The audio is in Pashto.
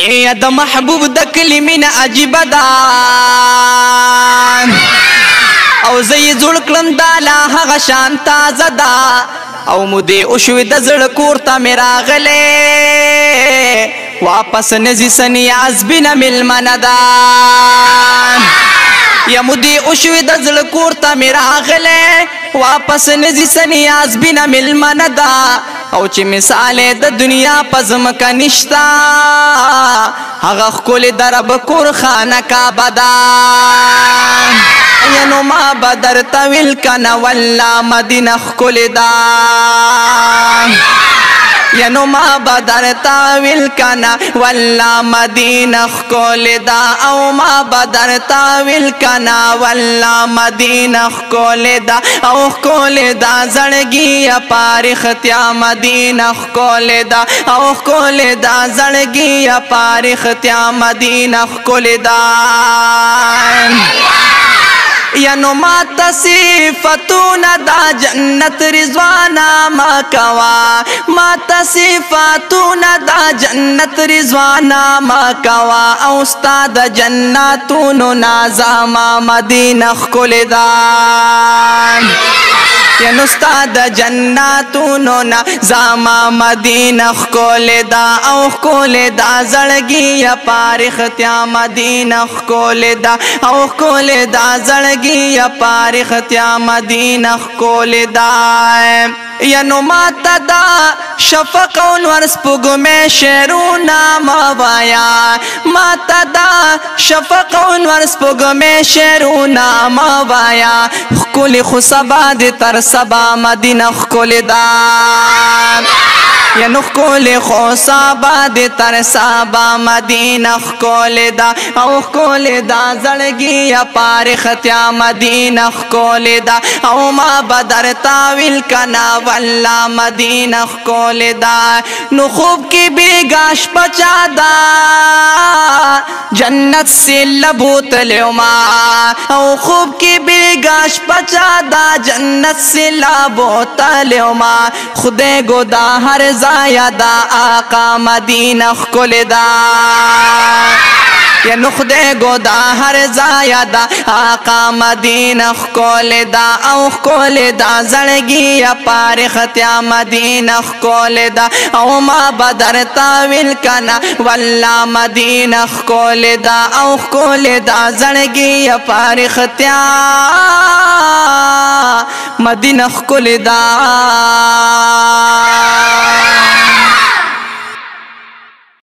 اے د محبوب د کلمین عجیب دا او زی زړ کړم دا لا هغه شان تازه دا او مودې اوشوې د زړه کور ته مې راغلې واپس نزي سنیاز بنا ملمنه دا یا مودې اوشوې د زړه کور ته مې راغلې واپس نزي سنیاز بنا ملمنه دا او چې مثال د دنیا پزمکه نشتا هغه ښکلې د رب کور خانه کعبه ده ینو ما بدر طویل کنه والله مدینه ښکلې ده ینو ما بدر طویل کنه والله مدینه ښکلې ده او ما بدر طویل کنه والله مدینه ښکلې ده او ښکلې ده زړګي پارختیا مدینه ښکلې ده او ښکلې ده زړګي پارختیا مدینه ښکلې ده ینو ما تصفیتون دا جنت رضوانا ما کوا ما تصفیتون دا جنت رضوانا ما کوا او استاد جناتونو نازاما مدینه ښکلې ده ینو استاد جناتونو نازاما مدینه ښکلې ده او ښکلې ده زړګي پارختیا مدینه ښکلې ده او ښکلې ده زړګي پارختیا مدینه ښکلې ده ینو ماته دا شفق او نور سپوږمۍ شعرونه مه وایه ماته دا شفق او نور سپوږمۍ شعرونه مه وایه ښکلې خو سبا دې تر سبا مدینه ښکلې ده ینو ښکلې خو سبا دې تر سبا مدینه ښکلې ده او ښکلې ده زړګي پارختیا مدینه ښکلې ده او ما بدر طویل کنه والله مدینه ښکلې ده نو خوب کې بیګاش پچا ده جنت سے لبوتلو ما او خوب کې بیګاش پچا ده جنت سے لبوتلو ما خدای ګودا هر ځای دا آقا مدینه ښکلې ده ینو خدای ګودا هر ځای دا آقا مدینه ښکلې ده او ښکلې ده زړګي پارختیا مدینه ښکلې ده او ما بدر طویل کنه والله مدینه ښکلې ده او ښکلې ده زړګي پارختیا مدینه ښکلې ده